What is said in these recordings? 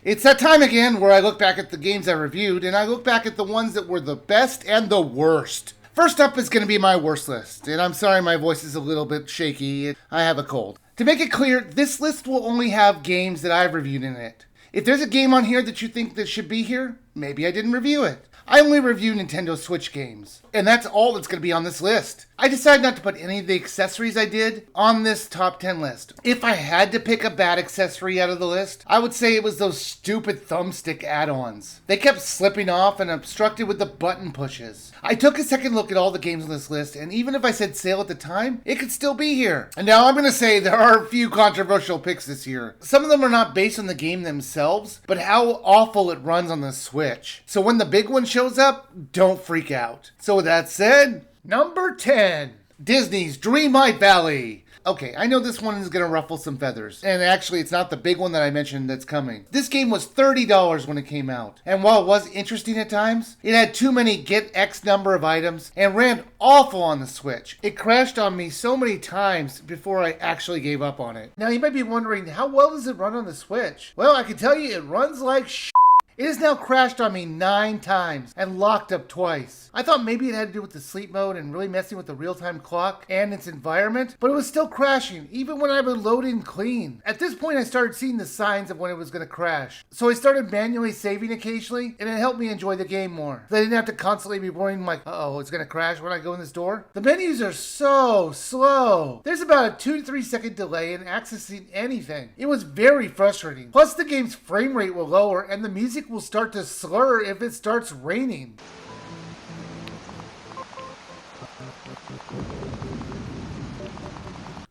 It's that time again where I look back at the games I reviewed, and I look back at the ones that were the best and the worst. First up is going to be my worst list, and I'm sorry my voice is a little bit shaky. I have a cold. To make it clear, this list will only have games that I've reviewed in it. If there's a game on here that you think that should be here, maybe I didn't review it. I only review Nintendo Switch games, and that's all that's going to be on this list. I decided not to put any of the accessories I did on this top 10 list. If I had to pick a bad accessory out of the list, I would say it was those stupid thumbstick add-ons. They kept slipping off and obstructed with the button pushes. I took a second look at all the games on this list, and even if I said sale at the time, it could still be here. And now I'm going to say there are a few controversial picks this year. Some of them are not based on the game themselves, but how awful it runs on the Switch. So when the big one shows up, don't freak out. So with that said, number 10, Disney's Dreamlight Valley. Okay, I know this one is going to ruffle some feathers, and actually it's not the big one that I mentioned that's coming. This game was $30 when it came out, and while it was interesting at times, it had too many get X number of items and ran awful on the Switch. It crashed on me so many times before I actually gave up on it. Now you might be wondering, how well does it run on the Switch? Well, I can tell you it runs like shit. It has now crashed on me 9 times and locked up twice. I thought maybe it had to do with the sleep mode and really messing with the real-time clock and its environment, but it was still crashing, even when I would load in clean. At this point, I started seeing the signs of when it was going to crash. So I started manually saving occasionally, and it helped me enjoy the game more. I didn't have to constantly be worrying like, uh-oh, it's going to crash when I go in this door. The menus are so slow. There's about a 2 to 3 second delay in accessing anything. It was very frustrating. Plus, the game's frame rate will lower, and the music will start to slur if it starts raining.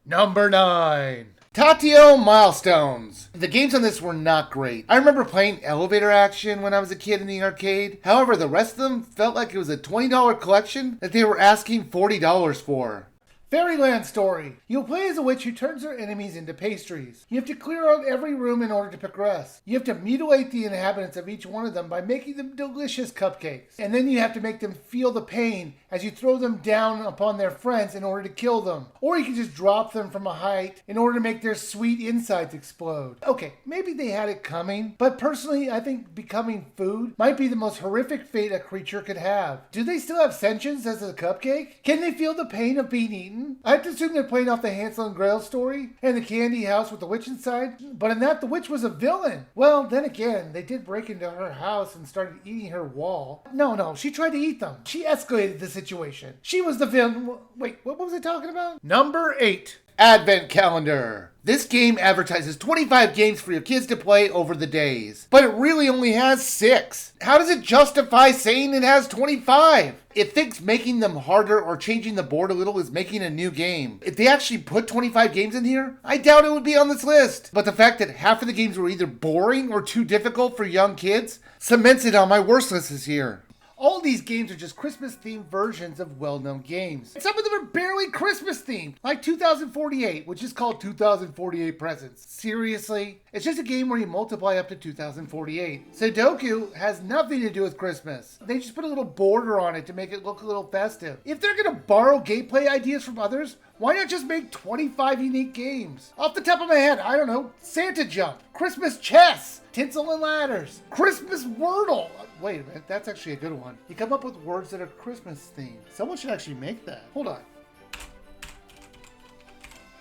Number 9. Taito Milestones. The games on this were not great. I remember playing Elevator Action when I was a kid in the arcade. However, the rest of them felt like it was a $20 collection that they were asking $40 for. Fairyland Story. You'll play as a witch who turns her enemies into pastries. You have to clear out every room in order to progress. You have to mutilate the inhabitants of each one of them by making them delicious cupcakes. And then you have to make them feel the pain as you throw them down upon their friends in order to kill them. Or you can just drop them from a height in order to make their sweet insides explode. Okay, maybe they had it coming, but personally I think becoming food might be the most horrific fate a creature could have. Do they still have sentience as a cupcake? Can they feel the pain of being eaten? I have to assume they're playing off the Hansel and Gretel story and the candy house with the witch inside, but in that the witch was a villain. Well, then again, they did break into her house and started eating her wall. No, she tried to eat them. She escalated the situation. She was the villain. Wait, what was I talking about? Number 8. Advent Calendar. This game advertises 25 games for your kids to play over the days, but it really only has 6. How does it justify saying it has 25? It thinks making them harder or changing the board a little is making a new game. If they actually put 25 games in here, I doubt it would be on this list. But the fact that half of the games were either boring or too difficult for young kids cements it on my worst list this year. All these games are just Christmas-themed versions of well-known games. Some of them are barely Christmas-themed, like 2048, which is called 2048 Presents. Seriously? It's just a game where you multiply up to 2048. Sudoku has nothing to do with Christmas. They just put a little border on it to make it look a little festive. If they're going to borrow gameplay ideas from others, why not just make 25 unique games? Off the top of my head, I don't know, Santa Jump, Christmas Chess, Tinsel and Ladders, Christmas Wordle. Wait a minute, that's actually a good one. You come up with words that are Christmas themed. Someone should actually make that. Hold on.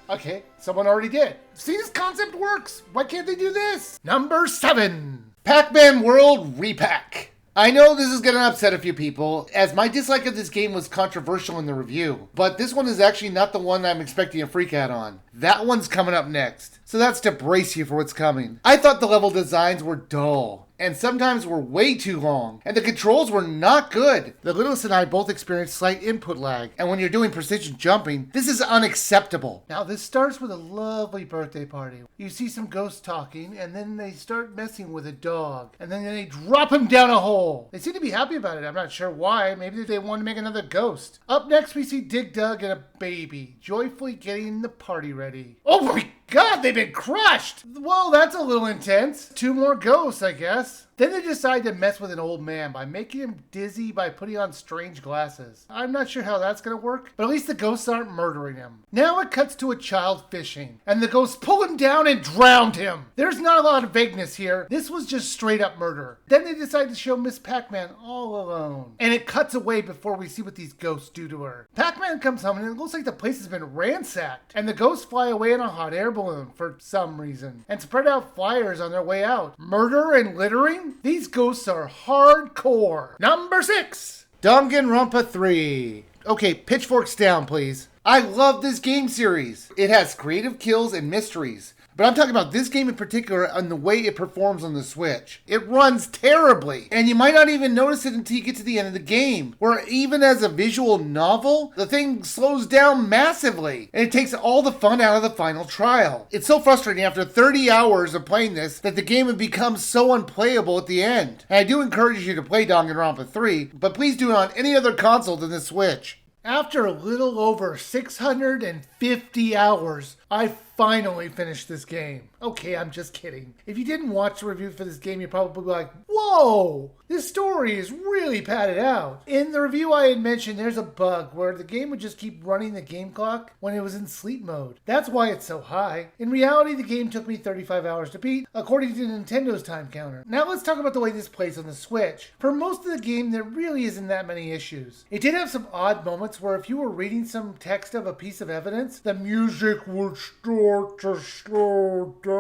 Okay, someone already did. See, this concept works. Why can't they do this? Number 7. Pac-Man World Re-Pac. I know this is going to upset a few people, as my dislike of this game was controversial in the review, but this one is actually not the one I'm expecting a freak out on. That one's coming up next, so that's to brace you for what's coming. I thought the level designs were dull, and sometimes were way too long, and the controls were not good. The littlest and I both experienced slight input lag, and when you're doing precision jumping, this is unacceptable. Now this starts with a lovely birthday party. You see some ghosts talking, and then they start messing with a dog, and then they drop him down a hole. They seem to be happy about it. I'm not sure why. Maybe they want to make another ghost. Up next we see Dig Dug and a baby, joyfully getting the party ready. Oh my God, they've been crushed! Well, that's a little intense. 2 more ghosts, I guess. Then they decide to mess with an old man by making him dizzy by putting on strange glasses. I'm not sure how that's going to work, but at least the ghosts aren't murdering him. Now it cuts to a child fishing, and the ghosts pull him down and drowned him. There's not a lot of vagueness here. This was just straight up murder. Then they decide to show Miss Pac-Man all alone, and it cuts away before we see what these ghosts do to her. Pac-Man comes home and it looks like the place has been ransacked, and the ghosts fly away in a hot air balloon for some reason, and spread out flyers on their way out. Murder and littering? These ghosts are hardcore. Number 6, Danganronpa 3. Okay, pitchforks down, please. I love this game series. It has creative kills and mysteries. But I'm talking about this game in particular and the way it performs on the Switch. It runs terribly, and you might not even notice it until you get to the end of the game, where even as a visual novel, the thing slows down massively, and it takes all the fun out of the final trial. It's so frustrating after 30 hours of playing this that the game would become so unplayable at the end. And I do encourage you to play Danganronpa 3, but please do it on any other console than the Switch. After a little over 650 hours, I finally finished this game. Okay, I'm just kidding. If you didn't watch the review for this game, you're probably like, whoa, this story is really padded out. In the review I had mentioned, there's a bug where the game would just keep running the game clock when it was in sleep mode. That's why it's so high. In reality, the game took me 35 hours to beat, according to Nintendo's time counter. Now let's talk about the way this plays on the Switch. For most of the game, there really isn't that many issues. It did have some odd moments where if you were reading some text of a piece of evidence, the music would start to slow down.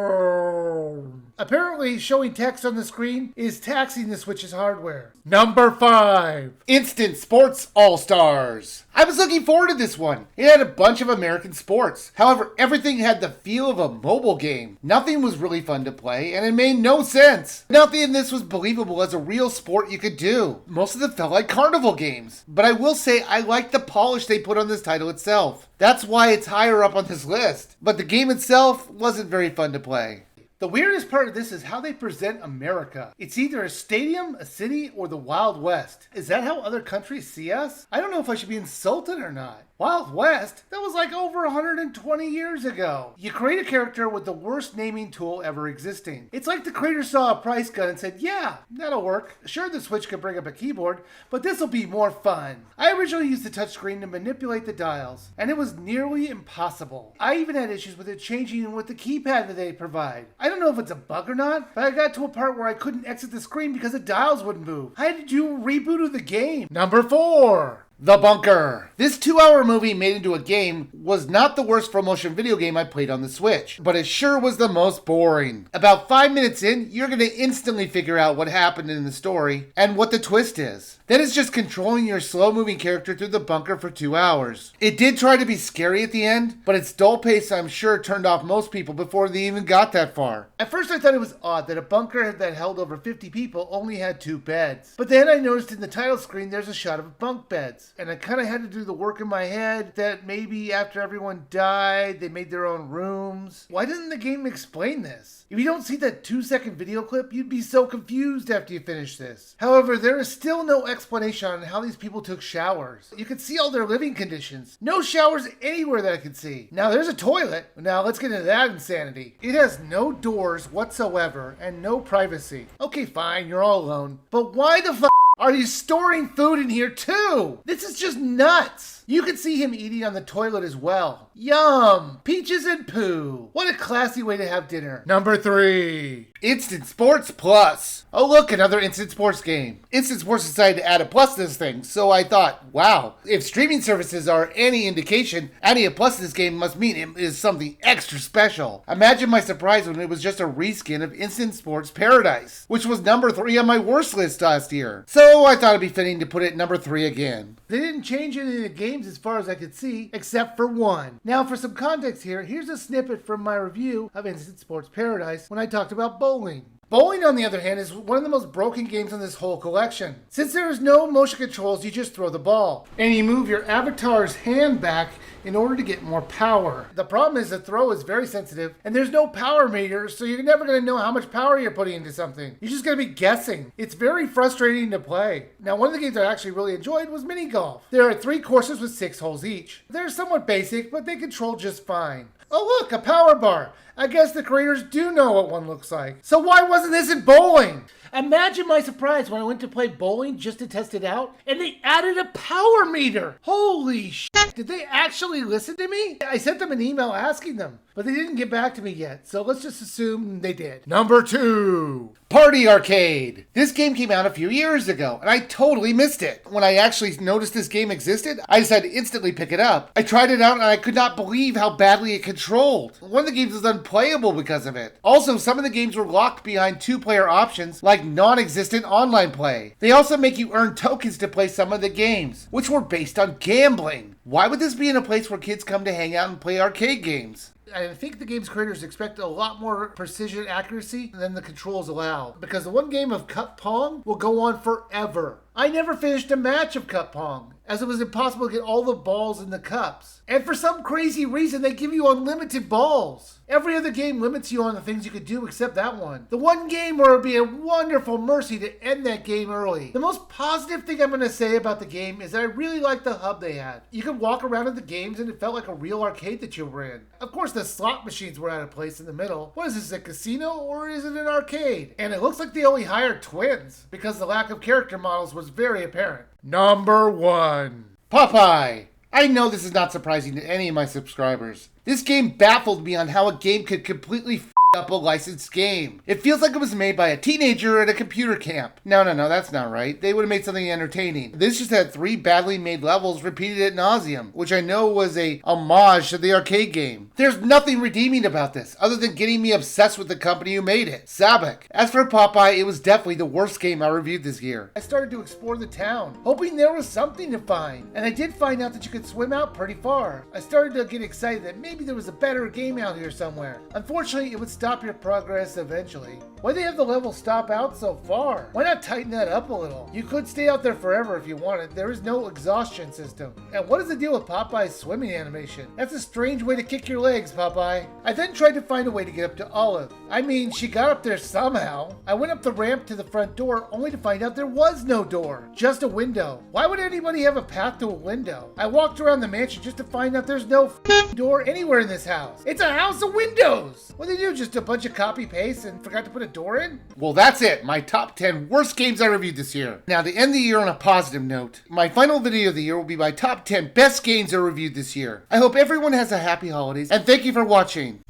Apparently, showing text on the screen is taxing the Switch's hardware. Number 5, Instant Sports All-Stars. I was looking forward to this one. It had a bunch of American sports. However, everything had the feel of a mobile game. Nothing was really fun to play, and it made no sense. Nothing in this was believable as a real sport you could do. Most of them felt like carnival games. But I will say I like the polish they put on this title itself. That's why it's higher up on this list. But the game itself wasn't very fun to play. The weirdest part of this is how they present America. It's either a stadium, a city, or the Wild West. Is that how other countries see us? I don't know if I should be insulted or not. Wild West? That was like over 120 years ago. You create a character with the worst naming tool ever existing. It's like the creator saw a price gun and said, yeah, that'll work. Sure, the Switch could bring up a keyboard, but this'll be more fun. I originally used the touchscreen to manipulate the dials, and it was nearly impossible. I even had issues with it changing with the keypad that they provide. I don't know if it's a bug or not, but I got to a part where I couldn't exit the screen because the dials wouldn't move. I had to do a reboot of the game. Number 4. The Bunker. This 2-hour movie made into a game was not the worst full-motion video game I played on the Switch, but it sure was the most boring. About 5 minutes in, you're going to instantly figure out what happened in the story and what the twist is. Then it's just controlling your slow-moving character through the bunker for 2 hours. It did try to be scary at the end, but its dull pace I'm sure turned off most people before they even got that far. At first I thought it was odd that a bunker that held over 50 people only had 2 beds. But then I noticed in the title screen there's a shot of bunk beds. And I kind of had to do the work in my head that maybe after everyone died, they made their own rooms. Why doesn't the game explain this? If you don't see that 2-second video clip, you'd be so confused after you finish this. However, there is still no explanation on how these people took showers. You can see all their living conditions. No showers anywhere that I can see. Now there's a toilet. Now let's get into that insanity. It has no doors whatsoever and no privacy. Okay, fine, you're all alone. But why the fuck are you storing food in here too? This is just nuts. You can see him eating on the toilet as well. Yum! Peaches and poo. What a classy way to have dinner. Number 3. Instant Sports Plus. Oh look, another Instant Sports game. Instant Sports decided to add a plus to this thing, so I thought, wow, if streaming services are any indication, adding a plus to this game must mean it is something extra special. Imagine my surprise when it was just a reskin of Instant Sports Paradise, which was number 3 on my worst list last year. So I thought it'd be fitting to put it number 3 again. They didn't change any of the games as far as I could see, except for one. Now for some context here, here's a snippet from my review of Instant Sports Paradise when I talked about bowling. Bowling, on the other hand, is one of the most broken games in this whole collection. Since there is no motion controls, you just throw the ball. And you move your avatar's hand back in order to get more power. The problem is the throw is very sensitive, and there's no power meter, so you're never going to know how much power you're putting into something. You're just going to be guessing. It's very frustrating to play. Now, one of the games I actually really enjoyed was mini golf. There are 3 courses with 6 holes each. They're somewhat basic, but they control just fine. Oh look, a power bar. I guess the creators do know what one looks like. So why wasn't this in bowling? Imagine my surprise when I went to play bowling just to test it out, and they added a power meter. Holy shit, did they actually listen to me? I sent them an email asking them, but they didn't get back to me yet, so let's just assume they did. Number 2, Party Arcade. This game came out a few years ago, and I totally missed it. When I actually noticed this game existed, I decided to instantly pick it up. I tried it out, and I could not believe how badly it controlled. One of the games was unplayable because of it. Also, some of the games were locked behind 2-player options, like non-existent online play. They also make you earn tokens to play some of the games, which were based on gambling. Why would this be in a place where kids come to hang out and play arcade games? I think the game's creators expect a lot more precision accuracy than the controls allow, because the one game of Cup Pong will go on forever. I never finished a match of Cup Pong, as it was impossible to get all the balls in the cups. And for some crazy reason, they give you unlimited balls. Every other game limits you on the things you could do except that one. The one game where it would be a wonderful mercy to end that game early. The most positive thing I'm going to say about the game is that I really liked the hub they had. You could walk around at the games and it felt like a real arcade that you were in. Of course, the slot machines were out of place in the middle. What is this, a casino or is it an arcade? And it looks like they only hired twins because the lack of character models was very apparent. Number 1, Popeye. I know this is not surprising to any of my subscribers. This game baffled me on how a game could completely f up a licensed game. It feels like it was made by a teenager at a computer camp. No, that's not right. They would have made something entertaining. This just had 3 badly made levels repeated ad nauseum, which I know was a homage to the arcade game. There's nothing redeeming about this, other than getting me obsessed with the company who made it, Sabak. As for Popeye, it was definitely the worst game I reviewed this year. I started to explore the town, hoping there was something to find, and I did find out that you could swim out pretty far. I started to get excited that maybe there was a better game out here somewhere. Unfortunately, it would stop your progress eventually. Why do they have the level stop out so far? Why not tighten that up a little? You could stay out there forever if you wanted. There is no exhaustion system. And what is the deal with Popeye's swimming animation? That's a strange way to kick your legs, Popeye. I then tried to find a way to get up to Olive. I mean, she got up there somehow. I went up the ramp to the front door only to find out there was no door, just a window. Why would anybody have a path to a window? I walked around the mansion just to find out there's no door anywhere in this house. It's a house of windows. What did they do? Just a bunch of copy paste and forgot to put a door in? Well, that's it. My top 10 worst games I reviewed this year. Now, to end the year on a positive note, my final video of the year will be my top 10 best games I reviewed this year. I hope everyone has a happy holidays, and thank you for watching.